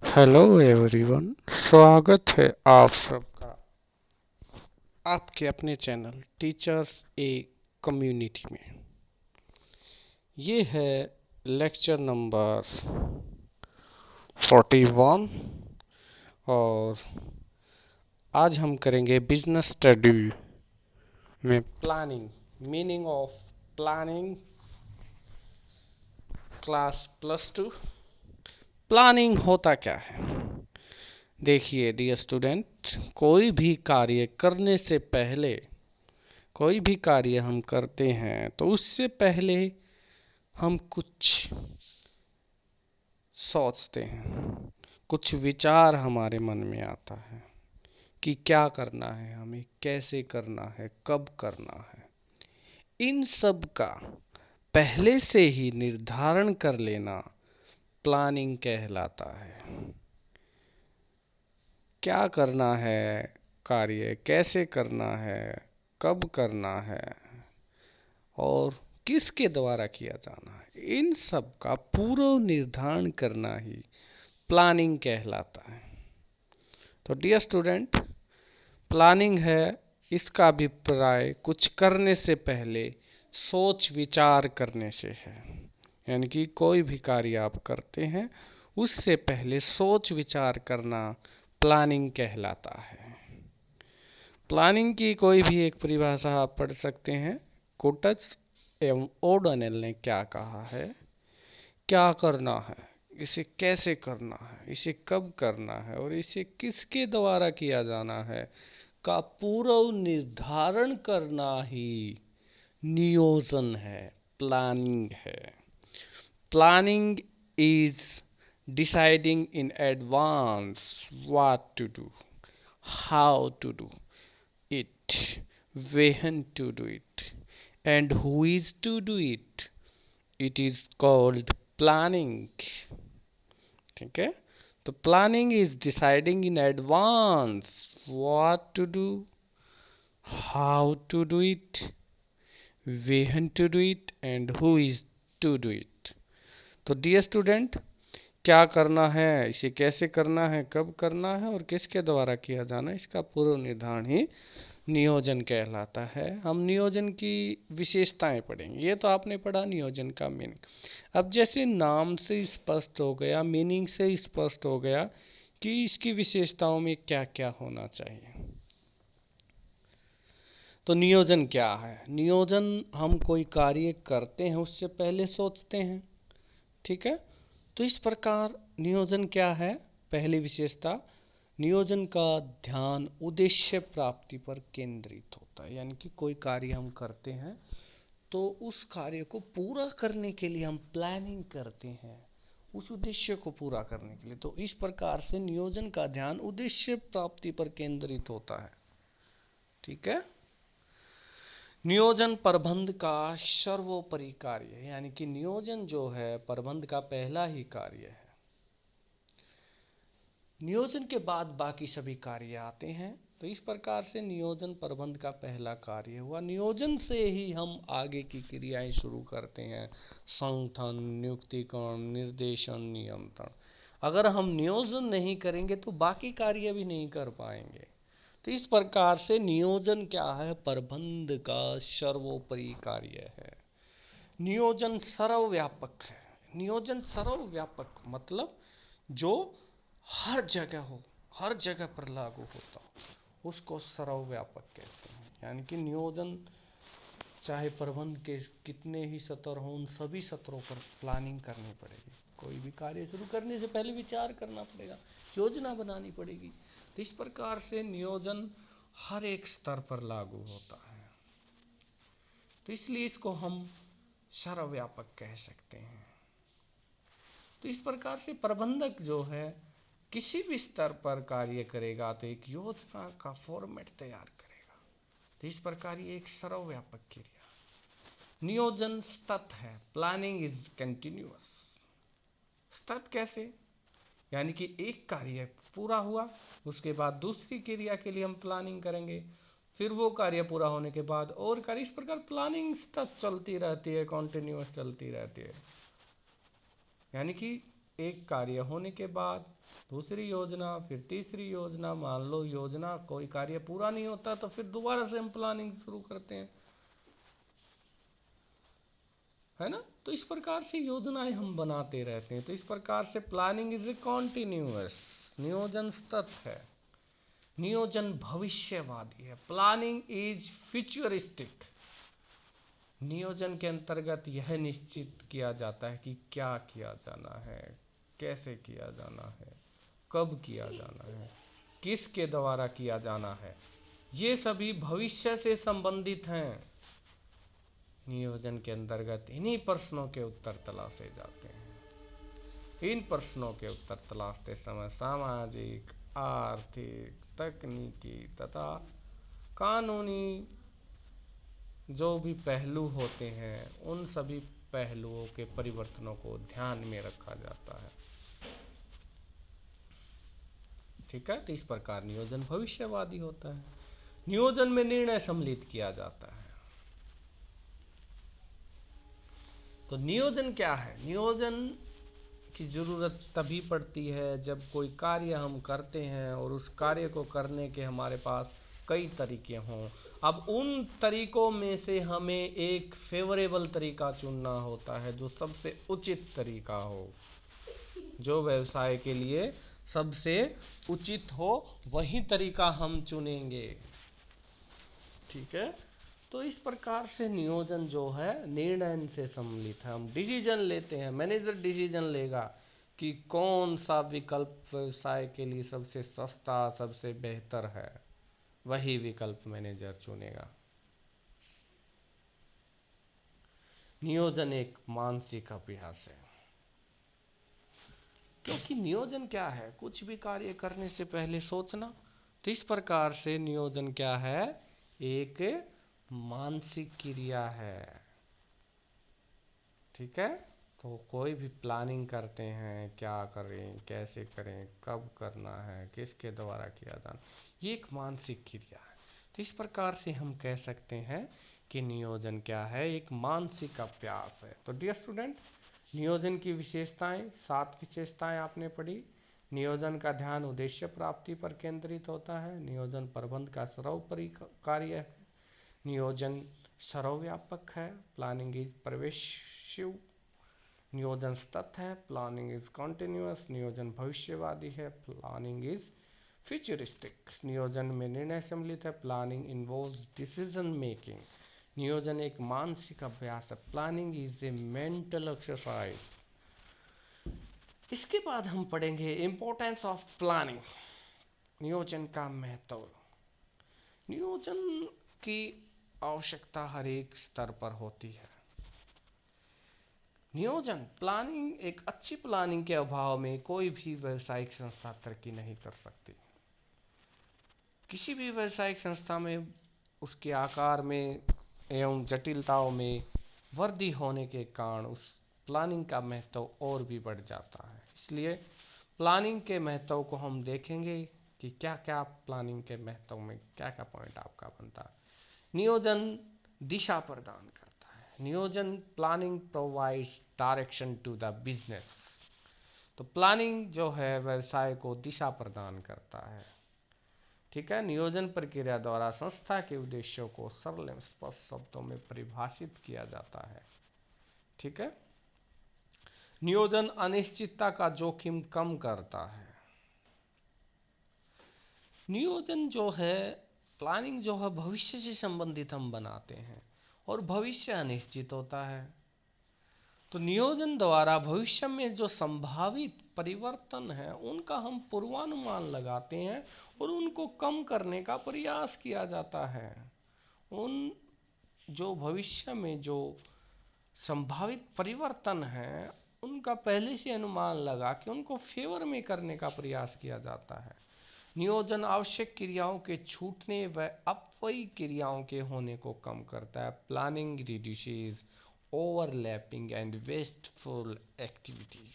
Hello everyone. स्वागत है आप सबका आपके अपने चैनल टीचर्स ए कम्युनिटी में। ये है लेक्चर नंबर 41 और आज हम करेंगे बिजनेस स्टडी में planning, meaning of planning, class +2। Planning होता क्या है? देखिए डियर स्टूडेंट, कोई भी कार्य हम करते हैं तो उससे पहले हम कुछ सोचते हैं, कुछ विचार हमारे मन में आता है कि क्या करना है, हमें कैसे करना है, कब करना है। इन सब का पहले से ही निर्धारण कर लेना प्लानिंग कहलाता है। क्या करना है, कार्य कैसे करना है, कब करना है और किसके द्वारा किया जाना है, इन सब का पूर्व निर्धारण करना ही प्लानिंग कहलाता है। तो डियर स्टूडेंट, प्लानिंग है, इसका अभिप्राय कुछ करने से पहले सोच विचार करने से है। यानी कि कोई भी कार्य आप करते हैं उससे पहले सोच विचार करना प्लानिंग कहलाता है। प्लानिंग की कोई भी एक परिभाषा आप पढ़ सकते हैं। कोटस एवं ओडोनेल ने क्या कहा है, क्या करना है, इसे कैसे करना है, इसे कब करना है और इसे किसके द्वारा किया जाना है का पूर्व निर्धारण करना ही नियोजन है, प्लानिंग है। Planning is deciding in advance what to do, how to do it, when to do it, and who is to do it. It is called planning. ठीक है, तो planning is deciding in advance what to do, how to do it, when to do it, and who is to do it. तो dear student, क्या करना है, इसे कैसे करना है, कब करना है और किसके द्वारा किया जाना है, इसका पूर्व निर्धारण ही नियोजन कहलाता है। हम नियोजन की विशेषताएं पढ़ेंगे। ये तो आपने पढ़ा नियोजन का मीनिंग। अब जैसे नाम से स्पष्ट हो गया, मीनिंग से स्पष्ट हो गया कि इसकी विशेषताओं में क्या क्या होना चाहिए। तो नियोजन क्या है? नियोजन, हम कोई कार्य करते हैं उससे पहले सोचते हैं। ठीक है, तो इस प्रकार नियोजन क्या है? पहली विशेषता, नियोजन का ध्यान उद्देश्य प्राप्ति पर केंद्रित होता है। यानी कि कोई कार्य हम करते हैं तो उस कार्य को पूरा करने के लिए हम प्लानिंग करते हैं, उस उद्देश्य को पूरा करने के लिए। तो इस प्रकार से नियोजन का ध्यान उद्देश्य प्राप्ति पर केंद्रित होता है। ठीक है, नियोजन प्रबंध का सर्वोपरि कार्य है। यानी कि नियोजन जो है प्रबंध का पहला ही कार्य है। नियोजन के बाद बाकी सभी कार्य आते हैं। तो इस प्रकार से नियोजन प्रबंध का पहला कार्य हुआ। नियोजन से ही हम आगे की क्रियाएं शुरू करते हैं, संगठन, नियुक्तिकरण, निर्देशन, नियंत्रण। अगर हम नियोजन नहीं करेंगे तो बाकी कार्य भी नहीं कर पाएंगे। तो इस प्रकार से नियोजन क्या है? प्रबंध का सर्वोपरि कार्य है। नियोजन सर्वव्यापक है। नियोजन सर्वव्यापक मतलब जो हर जगह हो, हर जगह पर लागू होता हो, उसको सर्वव्यापक कहते हैं। यानी कि नियोजन चाहे प्रबंध के कितने ही सत्र हों, उन सभी सत्रों पर प्लानिंग करनी पड़ेगी। कोई भी कार्य शुरू करने से पहले विचार करना पड़ेगा, योजना बनानी पड़ेगी। तो इस प्रकार से नियोजन हर एक स्तर पर लागू होता है। तो इसलिए इसको हम सर्वव्यापक कह सकते हैं। तो इस प्रकार से प्रबंधक जो है किसी भी स्तर पर कार्य करेगा तो एक योजना का फॉर्मेट तैयार करेगा। तो इस प्रकार ये एक सर्वव्यापक क्रिया। नियोजन सतत है, प्लानिंग इज कंटिन्यूअस। सतत कैसे? यानी कि एक कार्य पूरा हुआ, उसके बाद दूसरी क्रिया के लिए हम प्लानिंग करेंगे, फिर वो कार्य पूरा होने के बाद और कार्य। इस प्रकार प्लानिंग सतत चलती रहती है, कॉन्टिन्यूअस चलती रहती है। यानी कि एक कार्य होने के बाद दूसरी योजना, फिर तीसरी योजना। मान लो योजना कोई कार्य पूरा नहीं होता तो फिर दोबारा से हम प्लानिंग शुरू करते हैं, है ना। तो इस प्रकार से योजनाएं हम बनाते रहते हैं। तो इस प्रकार से प्लानिंग इज ए कॉन्टिन्यूअस, नियोजन सतत है, नियोजन भविष्यवादी है, प्लानिंग इज फ्यूचरिस्टिक। नियोजन के अंतर्गत यह निश्चित किया जाता है कि क्या किया जाना है, कैसे किया जाना है, कब किया जाना है, किसके द्वारा किया जाना है। ये सभी भविष्य से संबंधित हैं। नियोजन के अंतर्गत इन्हीं प्रश्नों के उत्तर तलाशे जाते हैं। इन प्रश्नों के उत्तर तलाशते समय सामाजिक, आर्थिक, तकनीकी तथा कानूनी जो भी पहलू होते हैं उन सभी पहलुओं के परिवर्तनों को ध्यान में रखा जाता है। ठीक है। तो इस प्रकार नियोजन भविष्यवादी होता है। नियोजन में निर्णय सम्मिलित किया जाता है। तो नियोजन क्या है? नियोजन की जरूरत तभी पड़ती है जब कोई कार्य हम करते हैं और उस कार्य को करने के हमारे पास कई तरीके हों। अब उन तरीकों में से हमें एक फेवरेबल तरीका चुनना होता है, जो सबसे उचित तरीका हो, जो व्यवसाय के लिए सबसे उचित हो, वही तरीका हम चुनेंगे। ठीक है। तो इस प्रकार से नियोजन जो है निर्णय से सम्मिलित है। हम डिसीजन लेते हैं, मैनेजर डिसीजन लेगा कि कौन सा विकल्प व्यवसाय के लिए सबसे सस्ता, सबसे बेहतर है, वही विकल्प मैनेजर चुनेगा। नियोजन एक मानसिक अभ्यास है, क्योंकि नियोजन क्या है? कुछ भी कार्य करने से पहले सोचना। तो इस प्रकार से नियोजन क्या है? एक मानसिक क्रिया है। ठीक है। तो कोई भी प्लानिंग करते हैं, क्या करें, कैसे करें, कब करना है, किसके द्वारा किया जाना, ये एक मानसिक क्रिया है। तो इस प्रकार से हम कह सकते हैं कि नियोजन क्या है? एक मानसिक अभ्यास है। तो डियर स्टूडेंट, नियोजन की विशेषताएं, 7 विशेषताएं आपने पढ़ी। नियोजन का ध्यान उद्देश्य प्राप्ति पर केंद्रित होता है। नियोजन प्रबंध का सर्वोपरि कार्य है। नियोजन सर्वव्यापक है। Planning is pervasive. नियोजन सतत है। Planning is continuous. नियोजन भविष्यवादी है। Planning is futuristic. नियोजन में निर्णय सम्मिलित है। Planning involves decision making. नियोजन एक मानसिक अभ्यास है। Planning is a mental exercise. इसके बाद हम पढ़ेंगे इंपॉर्टेंस ऑफ प्लानिंग, नियोजन का महत्व। नियोजन की आवश्यकता हर एक स्तर पर होती है। नियोजन, प्लानिंग, एक अच्छी प्लानिंग के अभाव में कोई भी व्यावसायिक संस्था तरक्की नहीं कर सकती। किसी भी व्यावसायिक संस्था में उसके आकार में एवं जटिलताओं में वृद्धि होने के कारण उस प्लानिंग का महत्व और भी बढ़ जाता है। इसलिए प्लानिंग के महत्व को हम देखेंगे कि क्या क्या प्लानिंग के महत्व में क्या क्या पॉइंट आपका बनता है। नियोजन दिशा प्रदान करता है। नियोजन, planning provides direction to the business. तो प्लानिंग जो है व्यवसाय को दिशा प्रदान करता है। ठीक है। नियोजन प्रक्रिया द्वारा संस्था के उद्देश्यों को सरल एवं स्पष्ट शब्दों में परिभाषित किया जाता है। ठीक है। नियोजन अनिश्चितता का जोखिम कम करता है। नियोजन जो है, प्लानिंग जो है, भविष्य से संबंधित हम बनाते हैं और भविष्य अनिश्चित होता है। तो नियोजन द्वारा भविष्य में जो संभावित परिवर्तन है उनका हम पूर्वानुमान लगाते हैं और उनको कम करने का प्रयास किया जाता है। उन जो भविष्य में जो संभावित परिवर्तन है उनका पहले से अनुमान लगा के उनको फेवर में करने का प्रयास किया जाता है। नियोजन आवश्यक क्रियाओं के छूटने व अपव्ययी क्रियाओं के होने को कम करता है। Planning reduces overlapping and wasteful activities.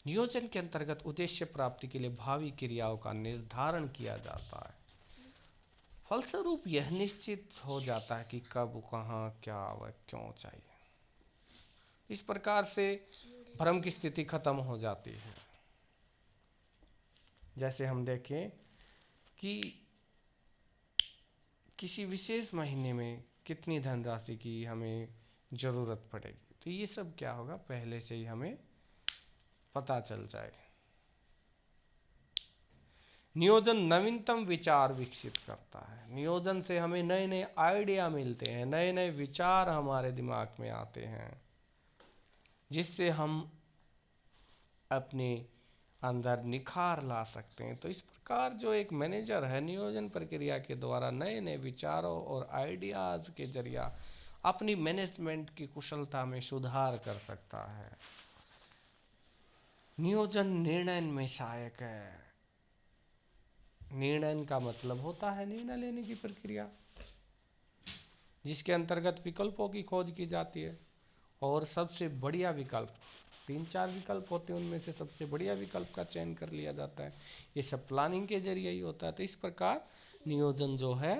नियोजन के अंतर्गत उद्देश्य प्राप्ति के लिए भावी क्रियाओं का निर्धारण किया जाता है। फलस्वरूप यह निश्चित हो जाता है कि कब, कहाँ, क्या व क्यों चाहिए। इस प्रकार से भ्रम की स्थिति खत्म हो जाती है। जैसे हम देखें कि किसी विशेष महीने में कितनी धनराशि की हमें जरूरत पड़ेगी, तो ये सब क्या होगा, पहले से ही हमें पता चल जाए। नियोजन नवीनतम विचार विकसित करता है। नियोजन से हमें नए नए आइडिया मिलते हैं, नए नए विचार हमारे दिमाग में आते हैं, जिससे हम अपने अंदर निखार ला सकते हैं। तो इस प्रकार जो एक मैनेजर है, नियोजन प्रक्रिया के द्वारा नए नए विचारों और आइडियाज के जरिया अपनी मैनेजमेंट की कुशलता में सुधार कर सकता है। नियोजन निर्णय में सहायक है। निर्णय का मतलब होता है निर्णय लेने की प्रक्रिया, जिसके अंतर्गत विकल्पों की खोज की जाती है और सबसे बढ़िया विकल्प, 3-4 विकल्प होते हैं, उनमें से सबसे बढ़िया विकल्प का चयन कर लिया जाता है। ये सब प्लानिंग के जरिए ही होता है। तो इस प्रकार नियोजन जो है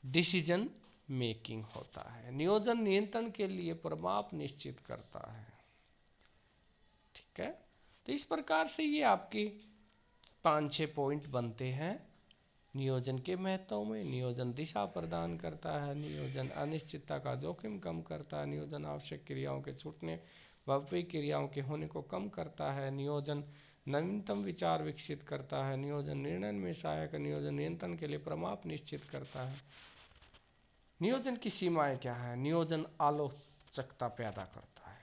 डिसीजन मेकिंग होता है। नियोजन नियंत्रण के लिए प्रमाप निश्चित करता है। ठीक है, तो इस प्रकार से ये आपके 5-6 पॉइंट बनते हैं नियोजन के महत्व में। नियोजन दिशा प्रदान करता है, नियोजन अनिश्चितता का जोखिम कम करता है, नियोजन आवश्यक क्रियाओं के छूटने व क्रियाओं के होने को कम करता है, नियोजन नवीनतम विचार विकसित करता है, नियोजन निर्णय में सहायक, नियोजन नियंत्रण के लिए प्रमाप निश्चित करता है। नियोजन की सीमाएं क्या है? नियोजन आलोचकता पैदा करता है।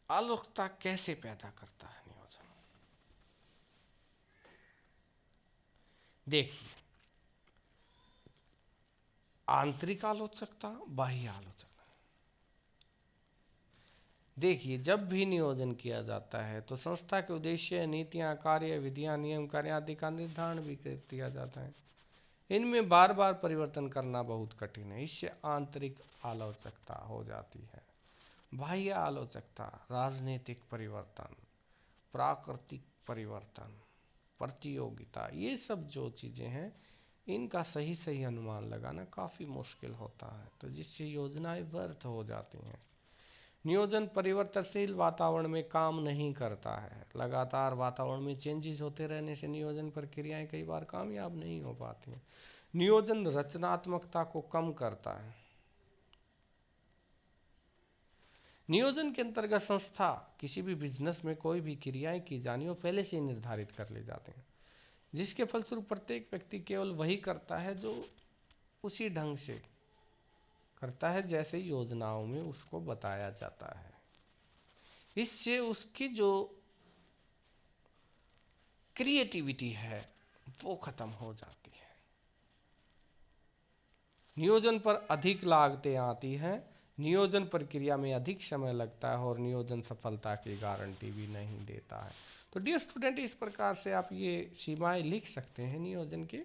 आलोचकता कैसे पैदा करता है नियोजन? देखिए, आंतरिक आलोचकता, बाह्य आलोचकता। देखिए, जब भी नियोजन किया जाता है तो संस्था के उद्देश्य, नीतियां, कार्य विधियां, नियम, कार्य आदि का निर्धारण भी किया जाता है। इनमें बार बार परिवर्तन करना बहुत कठिन है, इससे आंतरिक आलोचकता हो जाती है। बाह्य आलोचकता, राजनीतिक परिवर्तन, प्राकृतिक परिवर्तन, प्रतियोगिता, ये सब जो चीजें हैं, इनका सही सही अनुमान लगाना काफी मुश्किल होता है, तो जिससे योजनाएं व्यर्थ हो जाती हैं। नियोजन परिवर्तनशील वातावरण में काम नहीं करता है। लगातार वातावरण में चेंजेस होते रहने से नियोजन प्रक्रियाएं कई बार कामयाब नहीं हो पाती हैं। नियोजन रचनात्मकता को कम करता है। नियोजन के अंतर्गत संस्था, किसी भी बिजनेस में कोई भी क्रियाएं की जानी हो पहले से ही निर्धारित कर ले जाते हैं, जिसके फलस्वरूप प्रत्येक व्यक्ति केवल वही करता है जो उसी ढंग से करता है जैसे योजनाओं में उसको बताया जाता है। इससे उसकी जो क्रिएटिविटी है वो खत्म हो जाती है। नियोजन पर अधिक लागतें आती हैं, नियोजन प्रक्रिया में अधिक समय लगता है और नियोजन सफलता की गारंटी भी नहीं देता है। तो डियर स्टूडेंट, इस प्रकार से आप ये सीमाएं लिख सकते हैं नियोजन के।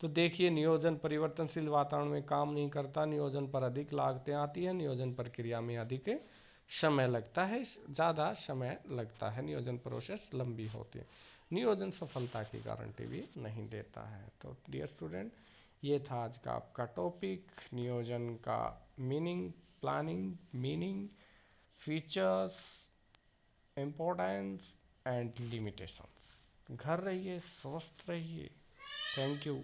तो देखिए, नियोजन परिवर्तनशील वातावरण में काम नहीं करता, नियोजन पर अधिक लागतें आती है, नियोजन प्रक्रिया में अधिक समय लगता है, ज़्यादा समय लगता है, नियोजन प्रोसेस लंबी होती है, नियोजन सफलता की गारंटी भी नहीं देता है। तो डियर स्टूडेंट, ये था आज का आपका टॉपिक, नियोजन का meaning, planning, meaning, features, importance and limitations. घर रहिए, स्वस्थ रहिए। Thank you.